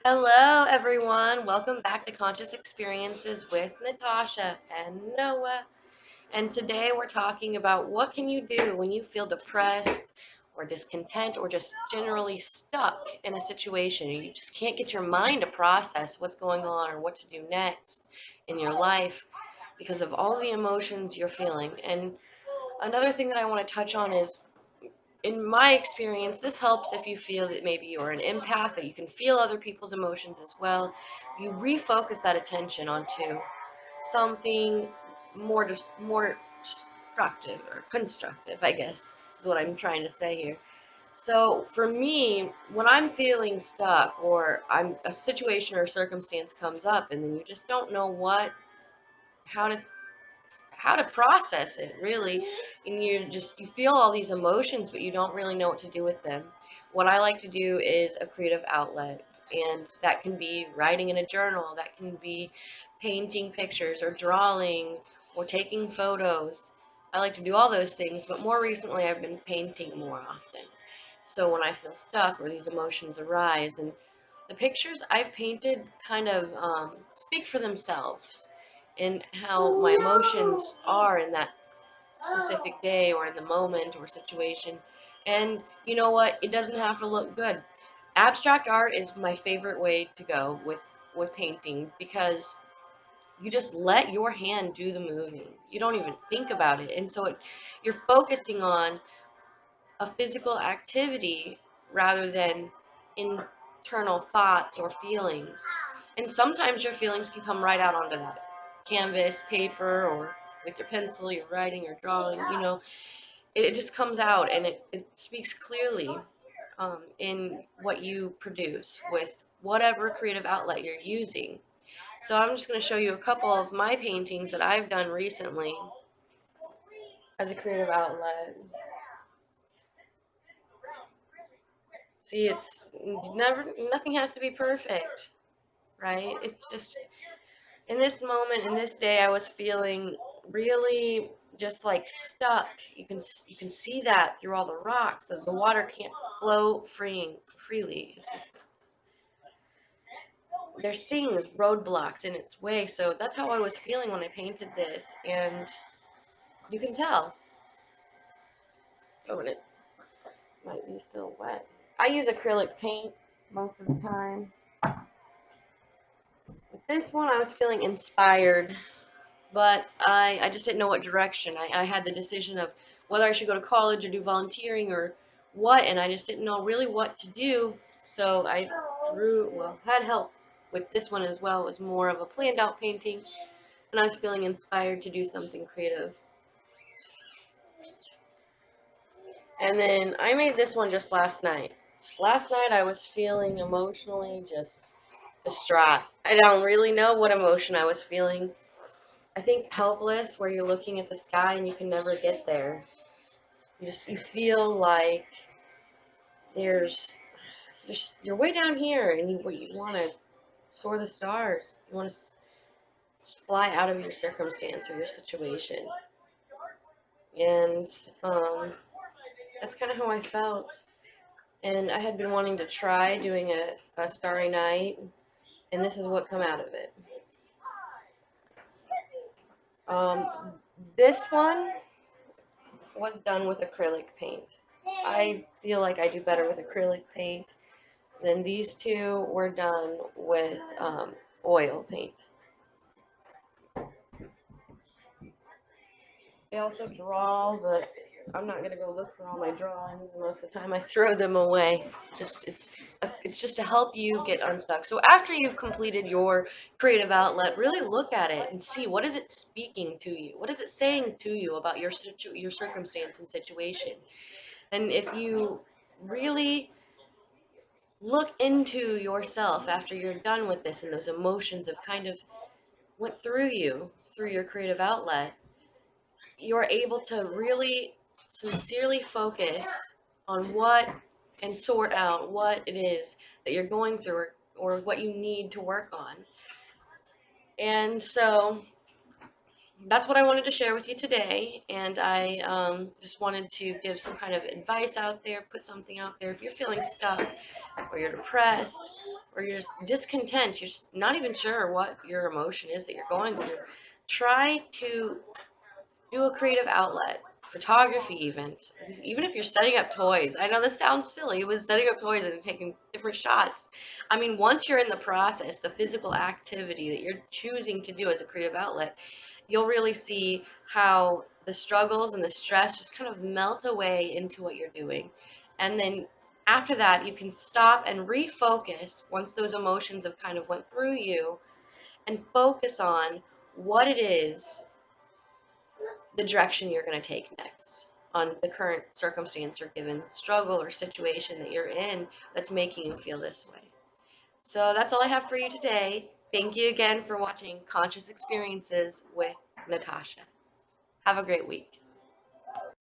Hello, everyone. Welcome back to Conscious Experiences with Natasha and Noah. And today we're talking about what can you do when you feel depressed or discontent or just generally stuck in a situation. You just can't get your mind to process what's going on or what to do next in your life because of all the emotions you're feeling. And another thing that I want to touch on is in my experience, this helps if you feel that maybe you're an empath, that you can feel other people's emotions as well. You refocus that attention onto something more destructive or constructive, I guess, is what I'm trying to say here. So for me, when I'm feeling stuck or a situation or circumstance comes up and then you just don't know how to process it really, and you feel all these emotions but you don't really know what to do with them. What I like to do is a creative outlet, and that can be writing in a journal, that can be painting pictures or drawing or taking photos. I like to do all those things, but more recently I've been painting more often. So when I feel stuck or these emotions arise, and the pictures I've painted kind of speak for themselves in how my emotions are in that specific day or in the moment or situation. And you know what? It doesn't have to look good. Abstract art is my favorite way to go with painting because you just let your hand do the moving. You don't even think about it. And so you're focusing on a physical activity rather than internal thoughts or feelings. And sometimes your feelings can come right out onto that canvas, paper, or with your pencil, you're writing or drawing, it just comes out and it speaks clearly in what you produce with whatever creative outlet you're using. So I'm just going to show you a couple of my paintings that I've done recently as a creative outlet. See, it's never, nothing has to be perfect, right? It's just in this moment, in this day, I was feeling really just like stuck. You can see that through all the rocks, that the water can't flow freely. It's just there's things, roadblocks in its way. So that's how I was feeling when I painted this, and you can tell. Oh, and it might be still wet. I use acrylic paint most of the time. With this one, I was feeling inspired, but I just didn't know what direction. I had the decision of whether I should go to college or do volunteering or what, and I just didn't know really what to do. So I had help with this one as well. It was more of a planned out painting, and I was feeling inspired to do something creative. And then I made this one just last night. Last night I was feeling emotionally just distraught. I don't really know what emotion I was feeling. I think helpless, where you're looking at the sky and you can never get there. You feel like there's you're way down here, and you want to soar the stars. You want to just fly out of your circumstance or your situation, and that's kind of how I felt. And I had been wanting to try doing a starry night, and this is what come out of it. Um, this one was done with acrylic paint. I feel like I do better with acrylic paint. Then these two were done with oil paint. I also draw, but I'm not gonna go look for all my drawings. Most of the time, I throw them away. It's just to help you get unstuck. So after you've completed your creative outlet, really look at it and see what is it speaking to you. What is it saying to you about your circumstance and situation. And if you really look into yourself after you're done with this and those emotions have kind of went through you through your creative outlet, you're able to really sincerely focus on what and sort out what it is that you're going through, or what you need to work on. And so that's what I wanted to share with you today. And I just wanted to give some kind of advice out there, put something out there. If you're feeling stuck or you're depressed or you're just discontent, you're just not even sure what your emotion is that you're going through, try to do a creative outlet. Photography, even if you're setting up toys. I know this sounds silly, it was setting up toys and taking different shots. I mean, once you're in the process, the physical activity that you're choosing to do as a creative outlet, you'll really see how the struggles and the stress just kind of melt away into what you're doing. And then after that, you can stop and refocus once those emotions have kind of went through you, and focus on what it is, the direction you're going to take next on the current circumstance or given struggle or situation that you're in that's making you feel this way. So that's all I have for you today. Thank you again for watching Conscious Experiences with Natasha. Have a great week.